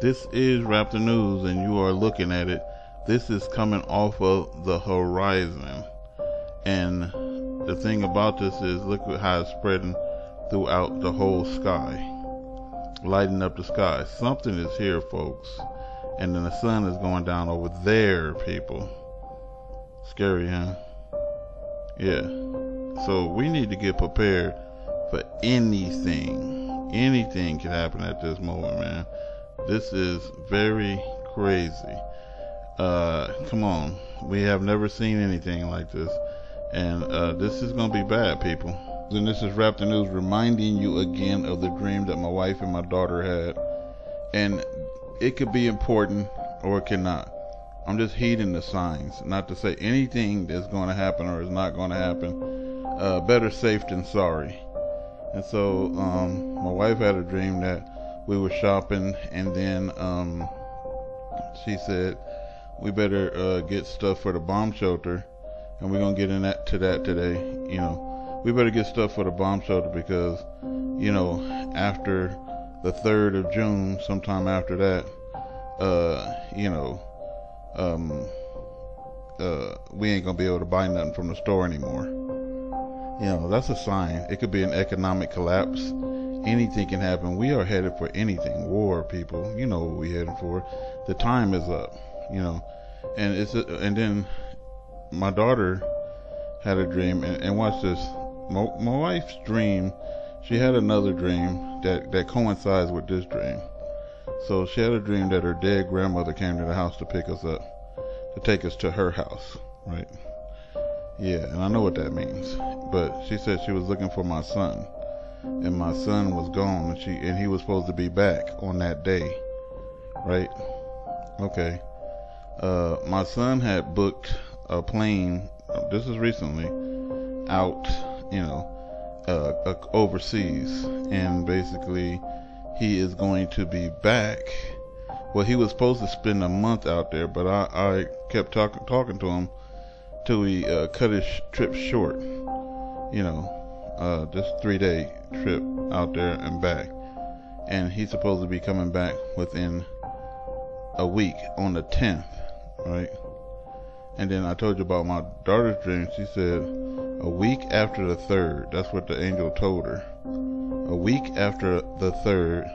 This is Raptor News, and you are looking at it. This is coming off of the horizon. And the thing about this is, look at how it's spreading throughout the whole sky, lighting up the sky. Something is here, folks. And then the sun is going down over there, people. Scary, huh? Yeah. So we need to get prepared for anything. Anything can happen at this moment, man. This is very crazy. Come on. We have never seen anything like this. And this is going to be bad, people. And this is Raptor News reminding you again of the dream that my wife and my daughter had. And it could be important or it cannot. I'm just heeding the signs. Not to say anything that's going to happen or is not going to happen. Better safe than sorry. And so my wife had a dream that we were shopping, and then she said we better get stuff for the bomb shelter, and we're gonna get to that today. You know, we better get stuff for the bomb shelter because, you know, after the 3rd of June, sometime after that, we ain't gonna be able to buy nothing from the store anymore. You know, that's a sign. It could be an economic collapse. Anything can happen. We are headed for anything. War, people. You know what we're headed for. The time is up. You know, and then my daughter had a dream, and watch this. My wife's dream. She had another dream that coincides with this dream. So she had a dream that her dead grandmother came to the house to pick us up, to take us to her house, right? Yeah, and I know what that means. But she said she was looking for my son. And my son was gone, and he was supposed to be back on that day, right? Okay. My son had booked a plane. This is recently out, overseas, and basically he is going to be back. Well, he was supposed to spend a month out there, but I kept talking to him till he cut his trip short. This 3-day trip out there and back, and he's supposed to be coming back within a week on the 10th, right? And then I told you about my daughter's dream. She said a week after the 3rd, that's what the angel told her. A week after the 3rd,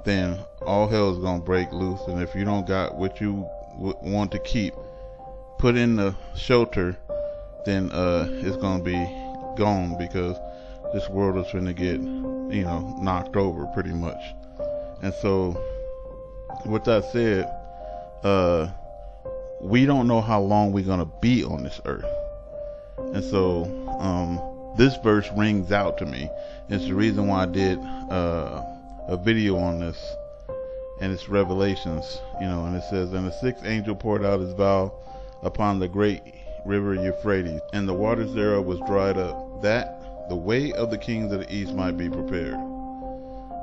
then all hell is gonna break loose, and if you don't got what you want to keep put in the shelter, then it's gonna be gone, because this world is going to get, knocked over pretty much. And so, with that said, we don't know how long we're going to be on this earth. And so, this verse rings out to me. It's the reason why I did a video on this. And it's Revelations, and it says, "And the 6th angel poured out his vial upon the great river Euphrates, and the waters thereof was dried up, that the way of the kings of the east might be prepared.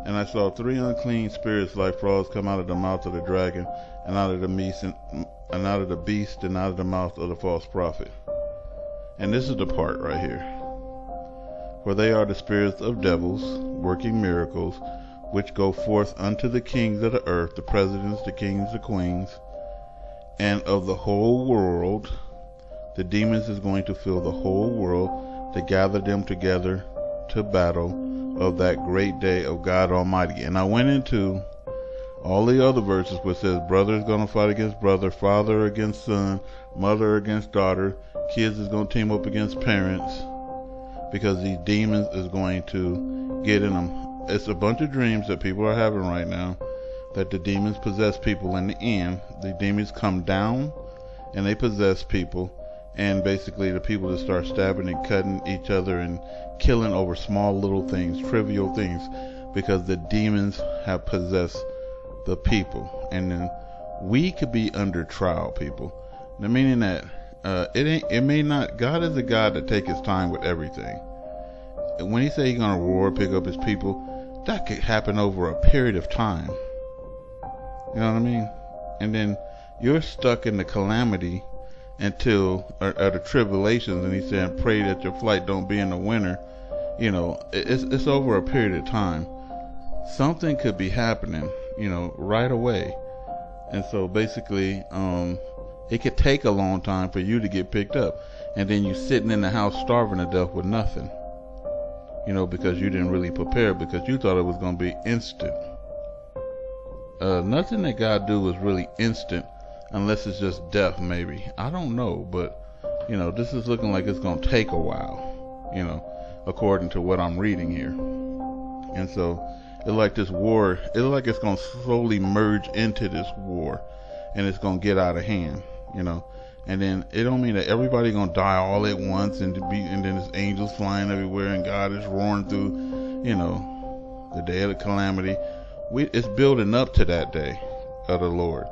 And I saw 3 unclean spirits like frogs come out of the mouth of the dragon, and out of the beast, and out of the mouth of the false prophet." And this is the part right here. "For they are the spirits of devils, working miracles, which go forth unto the kings of the earth, the presidents, the kings, the queens, and of the whole world." The demons is going to fill the whole world, to gather them together to battle of that great day of God Almighty. And I went into all the other verses where it says brother is going to fight against brother, father against son, mother against daughter, kids is going to team up against parents, because these demons is going to get in them. It's a bunch of dreams that people are having right now, that the demons possess people. In the end, the demons come down and they possess people. And basically the people that start stabbing and cutting each other and killing over small little things, trivial things, because the demons have possessed the people. And then we could be under trial, people. The meaning that God is a God that takes his time with everything. When he say he's gonna roar, pick up his people, that could happen over a period of time. You know what I mean? And then you're stuck in the calamity until the tribulations, and he's saying pray that your flight don't be in the winter. It's over a period of time. Something could be happening, right away. And so basically, it could take a long time for you to get picked up. And then you sitting in the house starving to death with nothing. Because you didn't really prepare, because you thought it was going to be instant. Nothing that God do is really instant unless it's just death, maybe. I don't know, but this is looking like it's going to take a while, according to what I'm reading here. And so it's like this war, it's like it's going to slowly merge into this war, and it's going to get out of hand, And then it don't mean that everybody going to die all at once and then there's angels flying everywhere and God is roaring through, the day of the calamity. It's building up to that day of the Lord.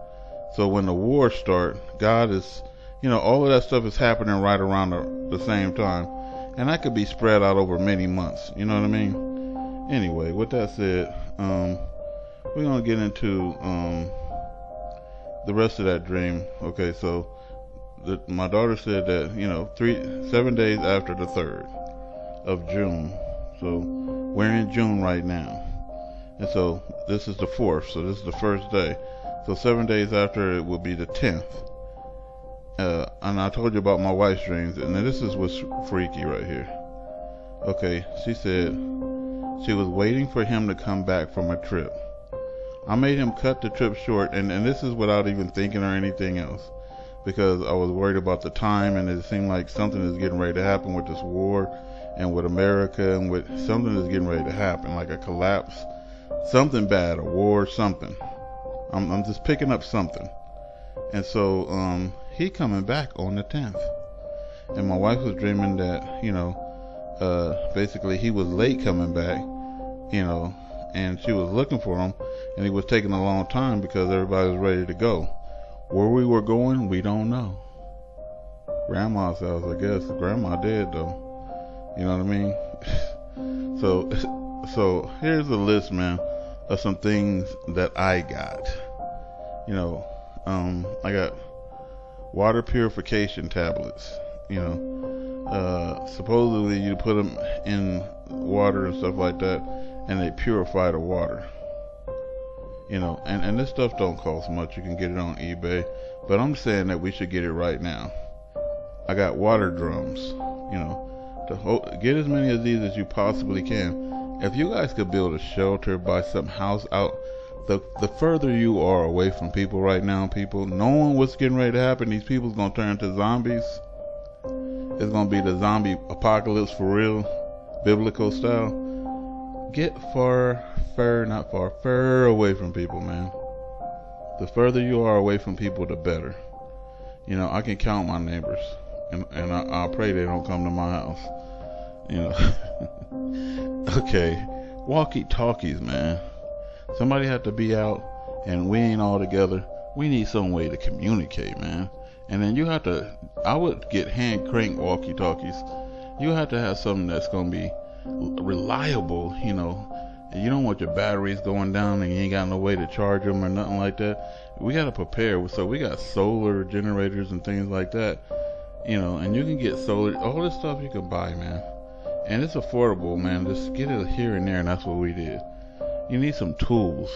So when the war starts, God is, all of that stuff is happening right around the same time. And that could be spread out over many months. You know what I mean? Anyway, with that said, we're going to get into the rest of that dream. Okay, so my daughter said that, 7 days after the 3rd of June. So we're in June right now. And so this is the 4th. So this is the first day. So 7 days after it will be the 10th. And I told you about my wife's dreams. And this is what's freaky right here. Okay, she said she was waiting for him to come back from a trip. I made him cut the trip short. And this is without even thinking or anything else. Because I was worried about the time. And it seemed like something is getting ready to happen with this war. And with America. And with something is getting ready to happen. Like a collapse. Something bad. A war. Something. I'm just picking up something. And so he coming back on the 10th. And my wife was dreaming that, basically he was late coming back, and she was looking for him, and he was taking a long time because everybody was ready to go. Where we were going, we don't know. Grandma's house, I guess. Grandma dead though. You know what I mean? So here's a list, man, of some things that I got. I got water purification tablets. Supposedly you put them in water and stuff like that, and they purify the water. And this stuff don't cost much. You can get it on eBay, but I'm saying that we should get it right now. I got water drums. Get as many of these as you possibly can. If you guys could build a shelter by some house out. The further you are away from people right now, people, knowing what's getting ready to happen, these people's going to turn into zombies. It's going to be the zombie apocalypse for real, biblical style. Get far away from people, man. The further you are away from people, the better. I can count my neighbors, and I pray they don't come to my house. Okay, walkie-talkies, man. Somebody had to be out, and we ain't all together. We need some way to communicate, man. And then I would get hand crank walkie-talkies. You have to have something that's going to be reliable, and you don't want your batteries going down and you ain't got no way to charge them or nothing like that. We got to prepare. So we got solar generators and things like that, and you can get solar, all this stuff you can buy, man. And it's affordable, man. Just get it here and there, and that's what we did. You need some tools,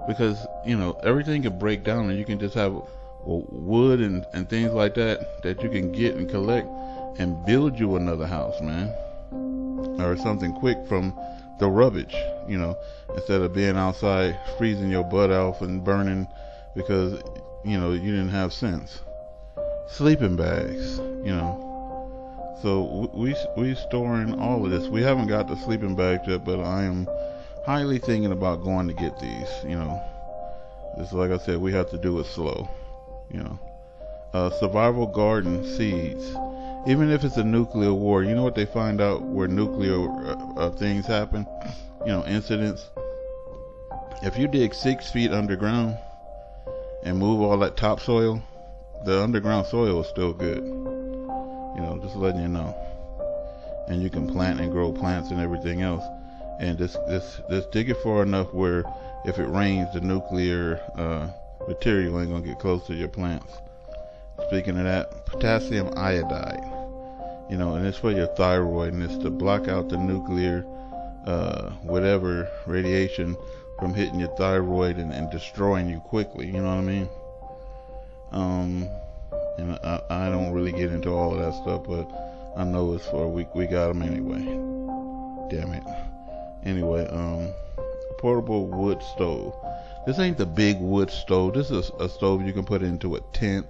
because, everything can break down, and you can just have wood and things like that you can get and collect and build you another house, man. Or something quick from the rubbish, instead of being outside freezing your butt off and burning because, you didn't have sense. Sleeping bags, So we storing all of this. We haven't got the sleeping bags yet, but I am highly thinking about going to get these. Just like I said, we have to do it slow. Survival garden seeds. Even if it's a nuclear war, you know what they find out where nuclear things happen? Incidents. If you dig 6 feet underground and move all that topsoil, the underground soil is still good. Just letting you know. And you can plant and grow plants and everything else. And just dig it far enough where if it rains, the nuclear material ain't gonna get close to your plants. Speaking of that, potassium iodide. And it's for your thyroid, and it's to block out the nuclear whatever radiation from hitting your thyroid and destroying you quickly. You know what I mean? And I don't really get into all of that stuff, but I know it's for we got them anyway. Damn it. Anyway, portable wood stove. This ain't the big wood stove. This is a stove you can put into a tent.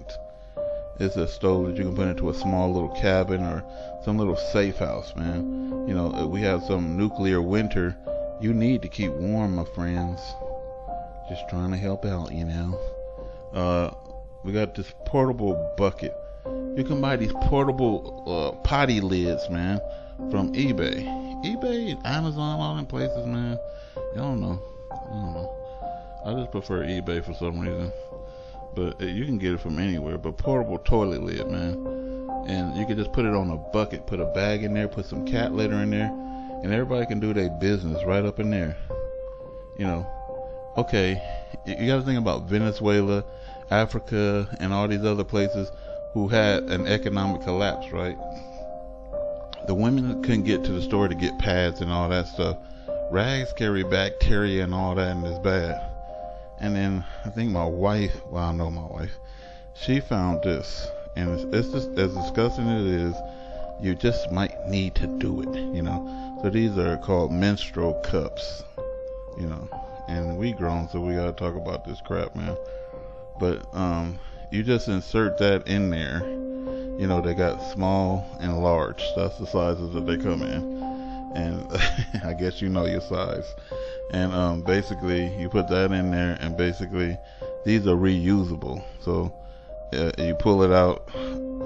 It's a stove that you can put into a small little cabin or some little safe house, man. You know, we have some nuclear winter. You need to keep warm, my friends. Just trying to help out, you know. We got this portable bucket. You can buy these portable potty lids, man, from eBay. eBay, Amazon, all them places, man. I don't know. I just prefer eBay for some reason. But you can get it from anywhere. But portable toilet lid, man. And you can just put it on a bucket, put a bag in there, put some cat litter in there, and everybody can do their business right up in there. You know, okay, you got to think about Venezuela, Africa, and all these other places who had an economic collapse, right? The women couldn't get to the store to get pads and all that stuff. Rags carry bacteria and all that, and it's bad. And then I think my wife, well, I know my wife, she found this, and it's just as disgusting as it is, you just might need to do it, you know. So these are called menstrual cups, you know, and we grown, so we gotta talk about this crap, man. But you just insert that in there. You know, they got small and large. That's the sizes that they come in. And I guess you know your size. And basically, you put that in there, and basically, these are reusable. So you pull it out,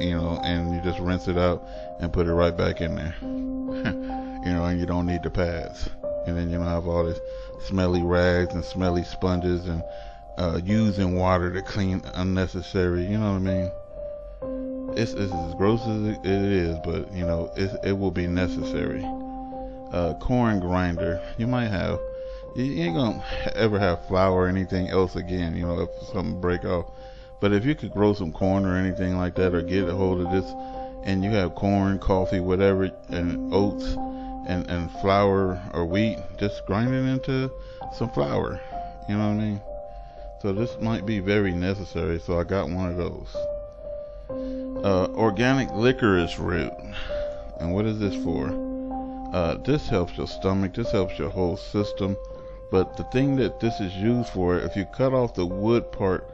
you know, and you just rinse it out and put it right back in there. You know, and you don't need the pads. And then you don't have all this smelly rags and smelly sponges and using water to clean unnecessary, you know what I mean? It's as gross as it is, but you know, it will be necessary. Corn grinder. You might have, you ain't gonna ever have flour or anything else again, you know, if something break off. But if you could grow some corn or anything like that, or get a hold of this, and you have corn, coffee, whatever, and oats, and flour or wheat, just grind it into some flour. You know what I mean? So this might be very necessary, so I got one of those. Organic licorice root. And what is this for? This helps your stomach, this helps your whole system. But the thing that this is used for, if you cut off the wood part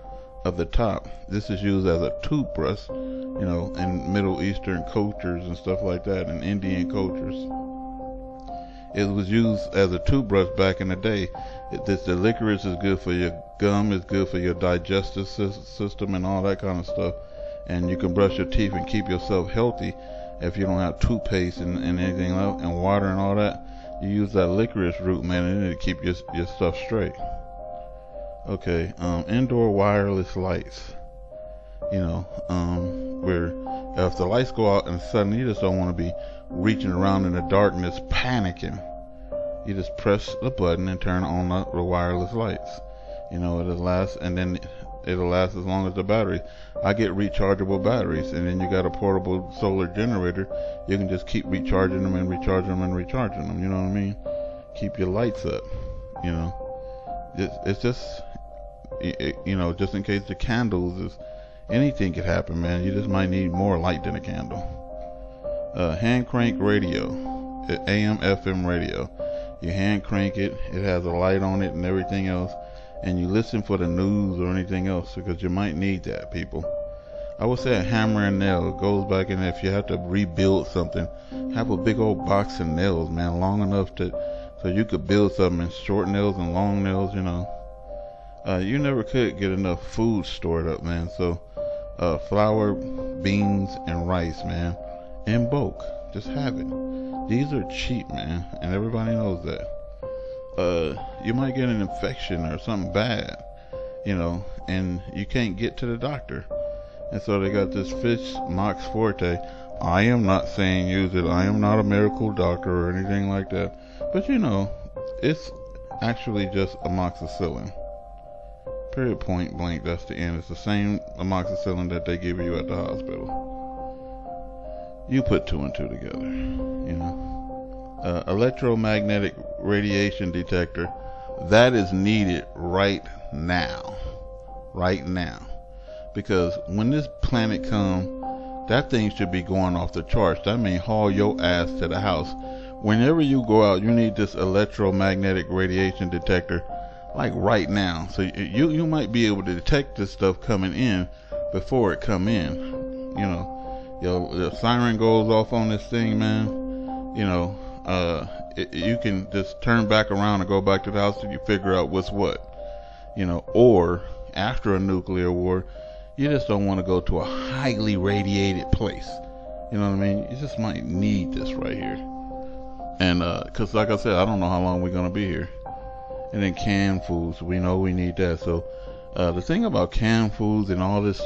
of the top, this is used as a toothbrush, you know, in Middle Eastern cultures and stuff like that, and Indian cultures. It was used as a toothbrush back in the day. The licorice is good for your gum, it's good for your digestive system and all that kind of stuff. And you can brush your teeth and keep yourself healthy if you don't have toothpaste and anything else, and water and all that. You use that licorice root, man, and it'll keep your stuff straight. Okay, indoor wireless lights. You know, where if the lights go out and suddenly you just don't want to be reaching around in the darkness panicking. You just press the button and turn on the wireless lights. You know, it'll last, and then it'll last as long as the battery. I get rechargeable batteries, and then you got a portable solar generator. You can just keep recharging them and recharging them and recharging them. You know what I mean? Keep your lights up. You know, it's just, you know, just in case the candles is, anything could happen, man. You just might need more light than a candle. Hand crank radio, AM FM radio. You hand crank it, it has a light on it and everything else, and you listen for the news or anything else, because you might need that, people. I would say a hammer and nail. It goes back in, if you have to rebuild something, have a big old box of nails, man, long enough so you could build something, short nails and long nails, you know. You never could get enough food stored up, man. So flour, beans, and rice, man, in bulk. Just have it. These are cheap, man, and everybody knows that. You might get an infection or something bad, you know, and you can't get to the doctor. And so they got this fish Mox Forte. I am not saying use it. I am not a medical doctor or anything like that. But you know, it's actually just amoxicillin. Period, point blank, that's the end. It's the same amoxicillin that they give you at the hospital. You put two and two together, you know. Electromagnetic radiation detector. that is needed right now. Right now. Because when this planet comes, that thing should be going off the charts. That means haul your ass to the house. Whenever you go out, you need this electromagnetic radiation detector, like right now. So you might be able to detect this stuff coming in before it come in. You know, your siren goes off on this thing, man. You know, you can just turn back around and go back to the house and you figure out what's what. You know, or after a nuclear war, you just don't want to go to a highly radiated place. You know what I mean? You just might need this right here. And, cause like I said, I don't know how long we're gonna be here. And then canned foods, we know we need that. So, the thing about canned foods and all this,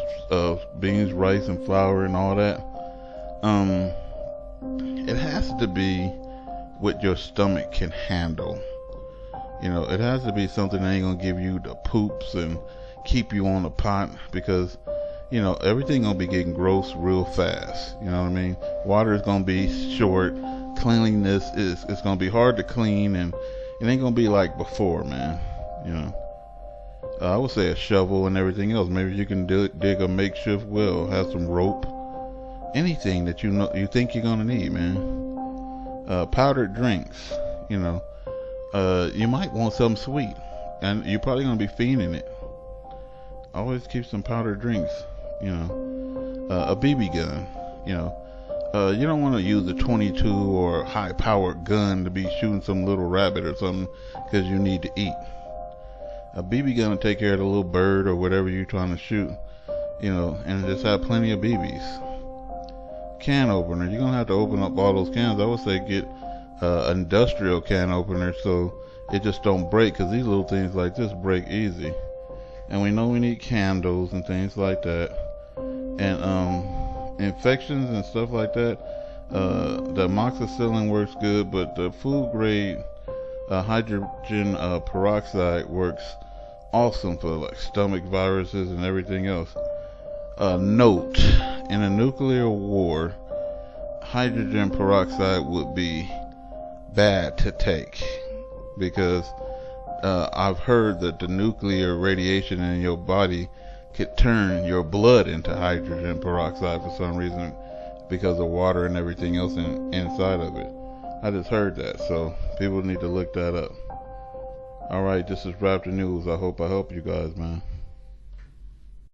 beans, rice, and flour and all that, it has to be what your stomach can handle. You know, it has to be something that ain't gonna give you the poops and keep you on the pot, because, you know, everything gonna be getting gross real fast. You know what I mean? Water is gonna be short. Cleanliness is it's gonna be hard to clean, and it ain't gonna be like before, man. You know, I would say a shovel and everything else. Maybe you can dig a makeshift well, have some rope, anything that you think you're gonna need, man. Powdered drinks, you know. You might want something sweet, and you're probably gonna be fiending it. Always keep some powdered drinks, you know. A BB gun, you know. You don't want to use a 22 or high-powered gun to be shooting some little rabbit or something, because you need to eat. A BB gun will take care of the little bird or whatever you're trying to shoot, you know, and just have plenty of BBs. Can opener, you're gonna have to open up all those cans. I would say get industrial can opener so it just don't break, because these little things like this break easy. And we know we need candles and things like that. And infections and stuff like that, the amoxicillin works good, but the food grade hydrogen peroxide works awesome for like stomach viruses and everything else. Note, in a nuclear war, hydrogen peroxide would be bad to take, because I've heard that the nuclear radiation in your body could turn your blood into hydrogen peroxide for some reason, because of water and everything else inside of it. I just heard that, so people need to look that up. Alright, this is Raptor News. I hope I help you guys, man.